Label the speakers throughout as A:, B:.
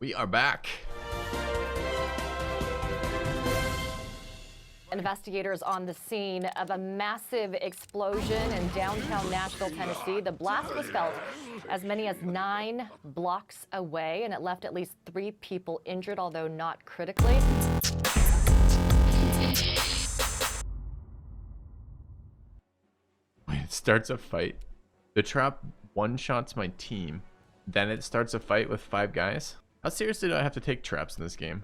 A: We are back.
B: Investigators on the scene of a massive explosion in downtown Nashville, Tennessee. The blast was felt as many as 9 blocks away, and it left at least 3 people injured, although not critically.
A: Wait, it starts a fight. The trap one-shots my team. Then it starts a fight with 5 guys. How seriously do I have to take traps in this game?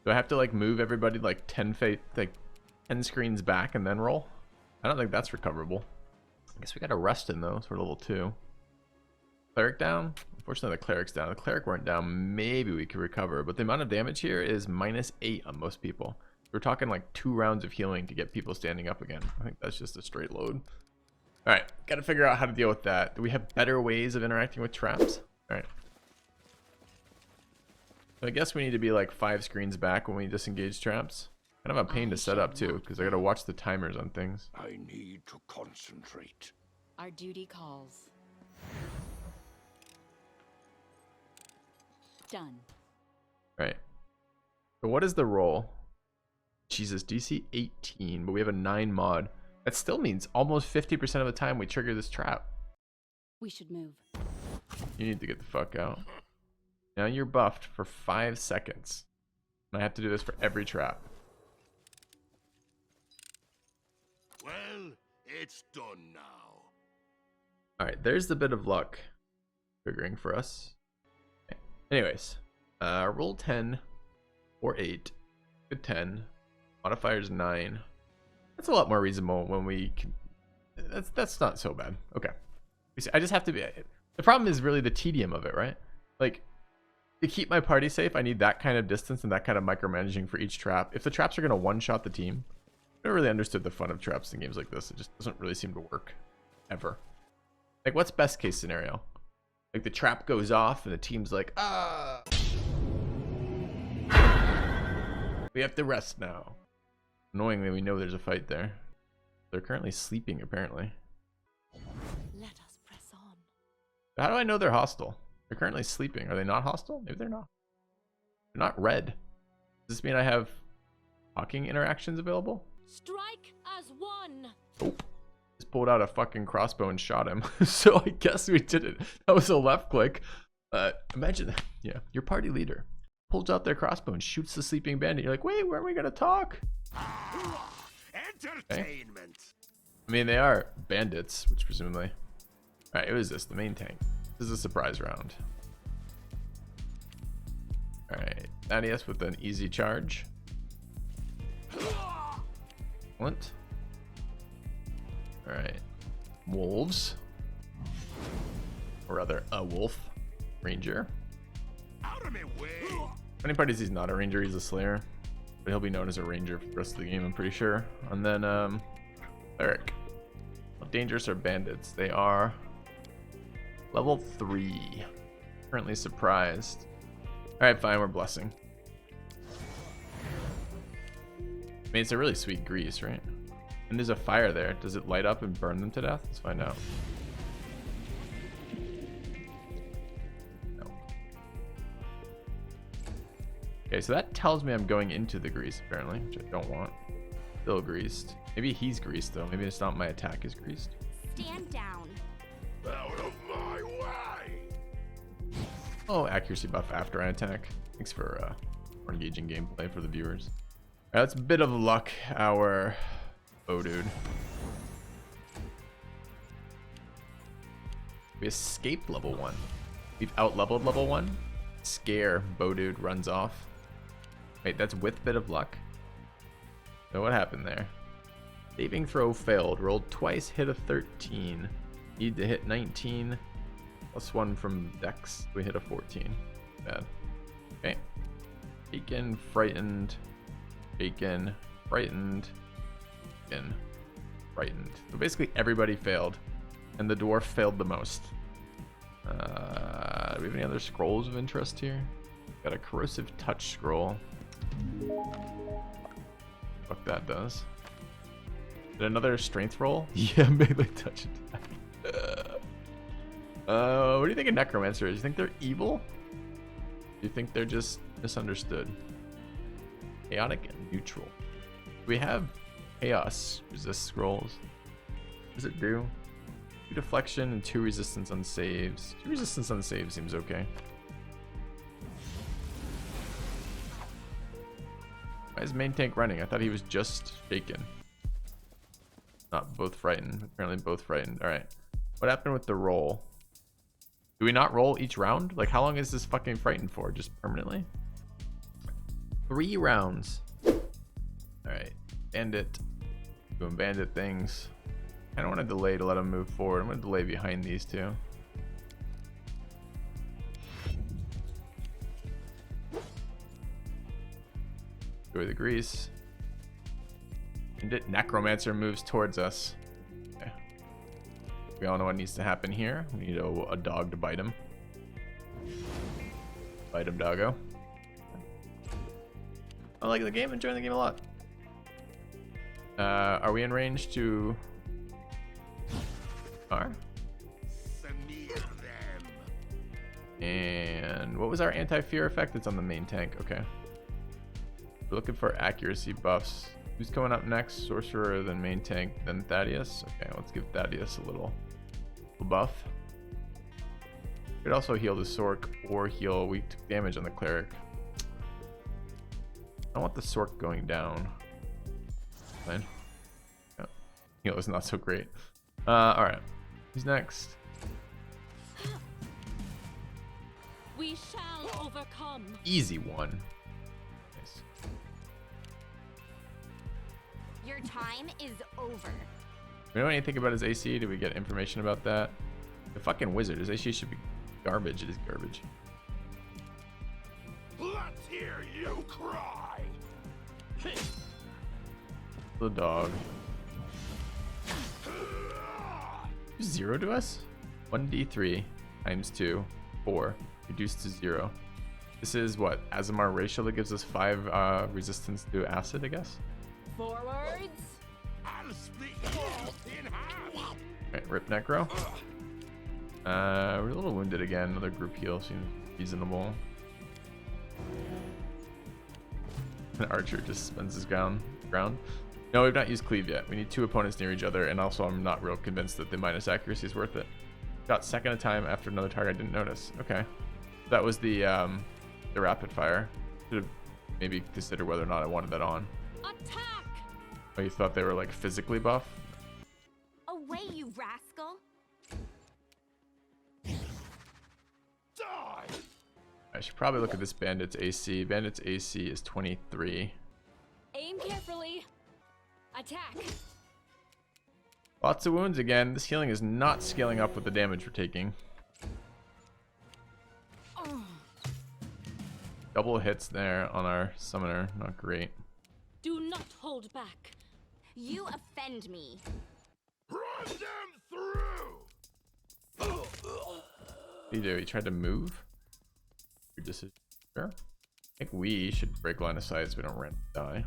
A: Do I have to like move everybody like 10 screens back and then roll? I don't think that's recoverable. I guess we got a rest in though, so we're level 2. Cleric down? Unfortunately the cleric's down. If the cleric weren't down, maybe we could recover, but the amount of damage here is -8 on most people. We're talking like 2 rounds of healing to get people standing up again. I think that's just a straight load. Alright, gotta figure out how to deal with that. Do we have better ways of interacting with traps? Alright. So I guess we need to be like 5 screens back when we disengage traps. Kind of a pain to set up too, because I gotta watch the timers on things.
C: I need to concentrate.
D: Our duty calls. Done.
A: Right. So what is the roll? Jesus, DC 18, but we have a 9 mod. That still means almost 50% of the time we trigger this trap.
D: We should move.
A: You need to get the fuck out. Now you're buffed for 5 seconds. And I have to do this for every trap.
C: Well, it's done now.
A: Alright, there's the bit of luck triggering for us. Okay. Anyways, roll 10 or 8. Good 10. Modifier's 9. That's a lot more reasonable when we can. That's not so bad. Okay. I just have to be. The problem is really the tedium of it, right? Like, to keep my party safe, I need that kind of distance and that kind of micromanaging for each trap. If the traps are going to one-shot the team, I never really understood the fun of traps in games like this. It just doesn't really seem to work. Ever. Like, what's best case scenario? Like, the trap goes off and the team's like, ah! We have to rest now. Annoyingly, we know there's a fight there. They're currently sleeping, apparently.
D: Let us press on.
A: How do I know they're hostile? They're currently sleeping. Are they not hostile? Maybe they're not. They're not red. Does this mean I have talking interactions available?
D: Strike as one.
A: Nope. Just pulled out a fucking crossbow and shot him. So I guess we did it. That was a left click. Imagine that. Yeah, your party leader pulls out their crossbow and shoots the sleeping bandit. You're like, wait, where are we gonna talk?
C: Entertainment.
A: Okay. I mean, they are bandits, which presumably. All right, it was this, the main tank. This is a surprise round. All right, Thaddeus with an easy charge. Excellent. All right, wolves, or rather, a wolf ranger.
C: Out of my way.
A: Many parties he's not a ranger, he's a slayer, but he'll be known as a ranger for the rest of the game, I'm pretty sure. And then cleric. How dangerous are bandits? They are level 3. Currently surprised. Alright, fine, we're blessing. I mean, it's a really sweet grease, right? And there's a fire there. Does it light up and burn them to death? Let's find out. No. Okay, so that tells me I'm going into the grease, apparently, which I don't want. Still greased. Maybe he's greased, though. Maybe it's not my attack is greased.
D: Stand down.
C: Out of my way.
A: Oh, accuracy buff after I attack. Thanks for more engaging gameplay for the viewers. Alright, that's a bit of luck, our bow dude. We escaped level 1. We've out-leveled level 1. Scare, bow dude runs off. Wait, that's with bit of luck? So what happened there? Saving throw failed. Rolled twice, hit a 13. Need to hit 19. Plus 1 from Dex. We hit a 14. Bad. Okay. Shaken, frightened. Shaken, frightened. Shaken, frightened. So basically everybody failed. And the dwarf failed the most. Do we have any other scrolls of interest here? Got a corrosive touch scroll. Fuck that does. Did another strength roll? Yeah, melee touch attack. What do you think of necromancer is? You think they're evil? you think they're just misunderstood? Chaotic and neutral. We have chaos resist scrolls. What does it do? 2 deflection and 2 resistance on saves. 2 resistance on saves seems okay. Why is main tank running? I thought he was just shaken. Not both frightened. Apparently both frightened. Alright. What happened with the roll? Do we not roll each round? Like, how long is this fucking frightened for? Just permanently? 3 rounds. Alright. Bandit. Doing bandit things. I don't want to delay to let him move forward. I'm going to delay behind these two. Go the grease. Bandit Necromancer moves towards us. Okay. We all know what needs to happen here. We need a dog to bite him. Bite him, doggo. I like the game, enjoying the game a lot. Are we in range to... Are? And what was our anti-fear effect? It's on the main tank. Okay. We're looking for accuracy buffs. Who's coming up next? Sorcerer, then main tank, then Thaddeus. Okay, let's give Thaddeus a little buff. Could also heal the Sork or heal weak damage on the cleric. I want the Sork going down. Fine. Yeah. Heal is not so great. Alright. Who's next?
D: We shall overcome.
A: Easy one. Nice.
E: Your time is over.
A: We know anything about his AC? Did we get information about that? The fucking wizard. His AC should be garbage. It is garbage.
C: Let's hear you cry.
A: The dog. 0 to us? 1d3 times 2, 4, reduced to 0. This is what? Azamar racial that gives us 5 resistance to acid, I guess?
D: Forwards.
C: I'll split you in half.
A: Alright, rip necro. We're a little wounded again. Another group heal seems reasonable. An archer just spends his ground. No, we've not used cleave yet. We need 2 opponents near each other, and also I'm not real convinced that the minus accuracy is worth it. Got second a time after another target I didn't notice. Okay. That was the rapid fire. Should have maybe considered whether or not I wanted that on.
D: Attack.
A: Oh, you thought they were like physically buff?
E: Away, you rascal.
C: Die.
A: I should probably look at this bandit's AC. Bandit's AC is 23.
D: Aim carefully. Attack.
A: Lots of wounds again. This healing is not scaling up with the damage we're taking. Double hits there on our summoner. Not great.
D: Do not hold back.
E: You offend me.
C: Run them through.
A: What did he do? He tried to move? Your decision. Sure. I think we should break line of sight so we don't randomly die.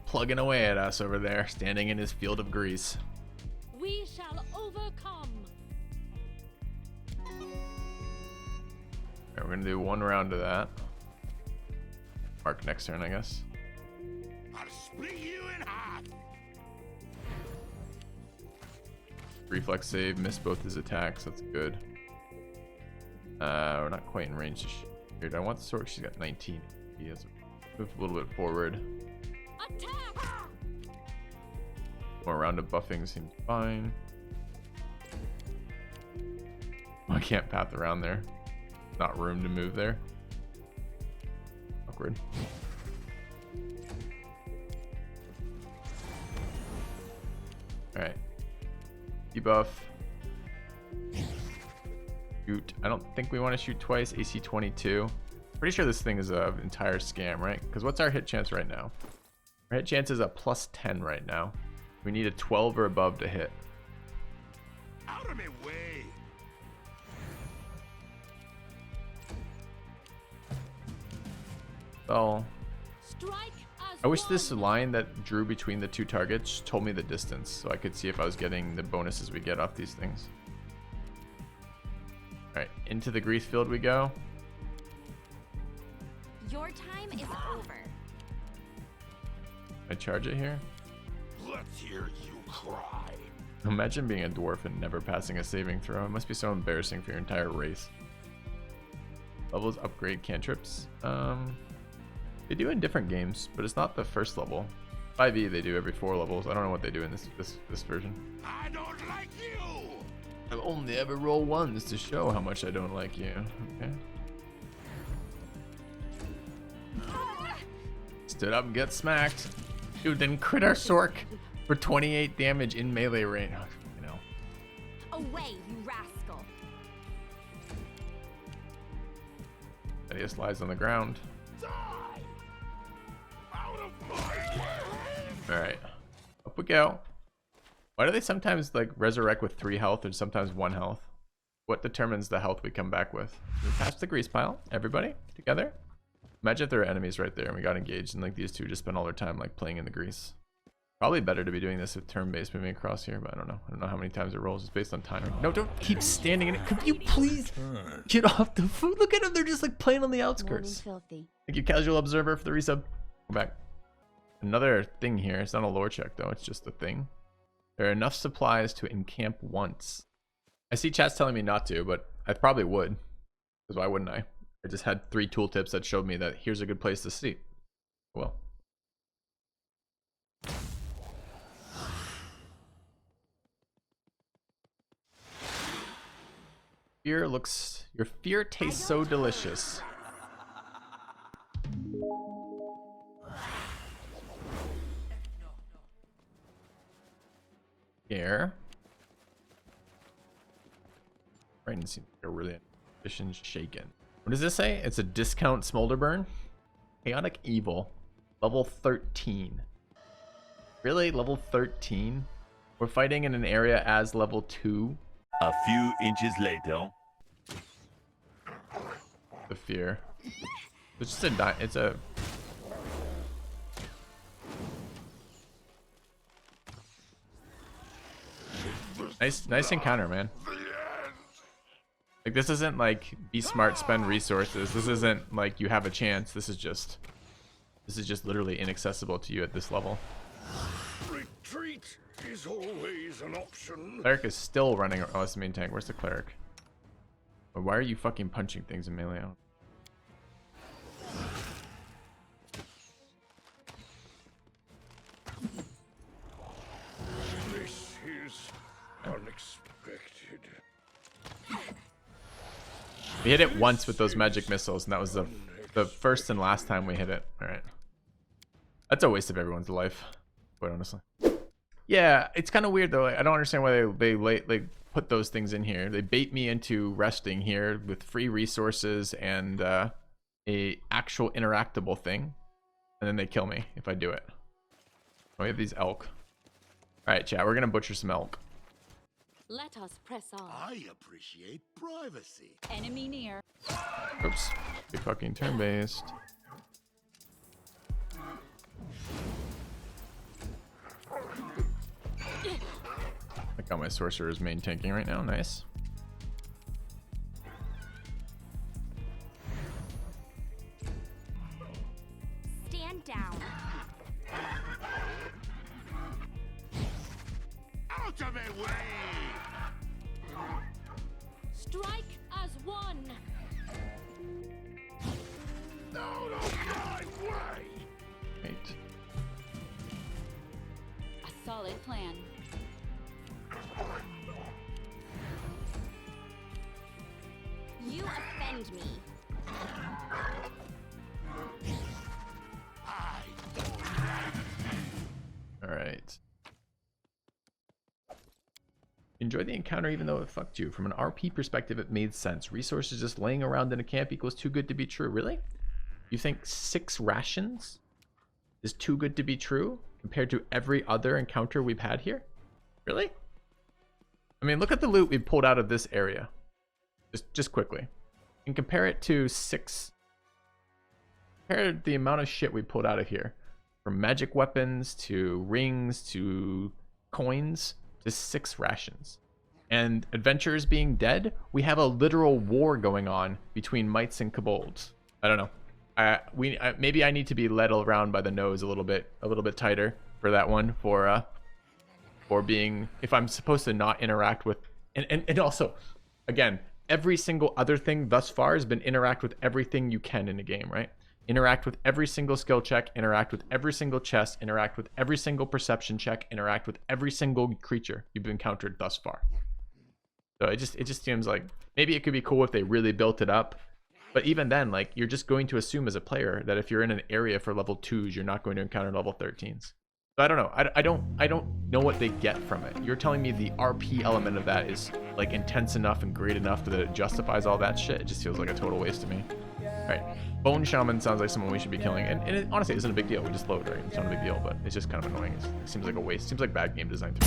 A: Plugging away at us over there, standing in his field of grease.
D: We shall overcome.
A: Alright, we're gonna do 1 round of that. Mark next turn, I guess.
C: I'll split you in half.
A: Reflex save, missed both his attacks. That's good. We're not quite in range to shoot. I want the sword. She's got 19. He has move a little bit forward.
D: Attack.
A: More round of buffing seems fine. I can't path around there. Not room to move there. Awkward. Alright. Debuff. Shoot. I don't think we want to shoot twice. AC 22. Pretty sure this thing is an entire scam, right? Because what's our hit chance right now? Our hit chance is a plus 10 right now. We need a 12 or above to hit.
C: Out of my way.
A: Well,
D: Strike as
A: I wish this line that drew between the two targets told me the distance so I could see if I was getting the bonuses we get off these things. Alright, into the grease field we go.
E: Your time is over.
A: I charge it here.
C: Let's hear you cry.
A: Imagine being a dwarf and never passing a saving throw. It must be so embarrassing for your entire race. Levels upgrade cantrips. They do in different games, but it's not the first level. 5e they do every 4 levels. I don't know what they do in this version.
C: I don't like you.
A: I've only ever rolled ones to show how much I don't like you. Okay. Stood up and get smacked. Dude, then crit our Sork for 28 damage in melee range. You know.
E: Away, you rascal.
A: Thaddeus lies on the ground.
C: Die. Out of my way.
A: Alright. Up we go. Why do they sometimes like resurrect with 3 health and sometimes 1 health? What determines the health we come back with? We passed the grease pile. Everybody together. Imagine if there were enemies right there and we got engaged and like these two just spent all their time like playing in the grease. Probably better to be doing this with turn-based moving across here, but I don't know. I don't know how many times it rolls. It's based on timer. No, don't keep standing in it. Could you please get off the food? Look at them. They're just like playing on the outskirts.
E: Filthy.
A: Thank you, casual observer, for the resub. Go back. Another thing here. It's not a lore check though. It's just a thing. There are enough supplies to encamp once. I see chat's telling me not to, but I probably would. Because why wouldn't I? I just had 3 tooltips that showed me that here's a good place to sleep. Well. Your fear tastes so delicious. Here. Brain seems like a really ambition shaken. What does this say? It's a discount smolder burn. Chaotic evil. Level 13. Really? Level 13? We're fighting in an area as level 2.
F: A few inches later.
A: The fear. It's just it's a nice encounter, man. Like this isn't like be smart, spend resources. This isn't like you have a chance. This is just literally inaccessible to you at this level.
C: Retreat is always an option.
A: Cleric is still running. Oh, that's the main tank. Where's the cleric? But why are you fucking punching things in melee?
C: This is unexpected.
A: We hit it once with those magic missiles, and that was the first and last time we hit it. All right. That's a waste of everyone's life, quite honestly. Yeah, it's kind of weird though. I don't understand why they put those things in here. They bait me into resting here with free resources and a actual interactable thing, and then they kill me if I do it. Oh, we have these elk. All right, chat. We're gonna butcher some elk.
D: Let us press on.
C: I appreciate privacy.
D: Enemy near.
A: Oops. Be fucking turn-based. I got my sorcerer's main tanking right now. Nice.
E: Stand down.
C: Out of my way!
D: Strike as one.
C: Out of my way!
A: Right.
D: A solid plan.
E: You offend me.
C: I don't like
A: All right. Enjoy the encounter even though it fucked you. From an RP perspective, it made sense. Resources just laying around in a camp equals too good to be true. Really? You think 6 rations is too good to be true compared to every other encounter we've had here? Really? I mean, look at the loot we pulled out of this area. Just quickly. And compare it to 6. Compare the amount of shit we pulled out of here from magic weapons to rings to coins to 6 rations. And adventurers being dead, we have a literal war going on between mites and kobolds. I don't know. Maybe I need to be led around by the nose a little bit tighter for that one, for being, if I'm supposed to not interact with, and also, again, every single other thing thus far has been interact with everything you can in a game, right? Interact with every single skill check, interact with every single chest, interact with every single perception check, interact with every single creature you've encountered thus far. So it just seems like maybe it could be cool if they really built it up. But even then, like, you're just going to assume as a player that if you're in an area for level 2s, you're not going to encounter level 13s. So I don't know. I don't know what they get from it. You're telling me the RP element of that is like intense enough and great enough that it justifies all that shit. It just feels like a total waste to me. All right, Bone Shaman sounds like someone we should be killing, and it honestly isn't a big deal. We just load, right? It's not a big deal, but it's just kind of annoying. It seems like a waste. It seems like bad game design to me.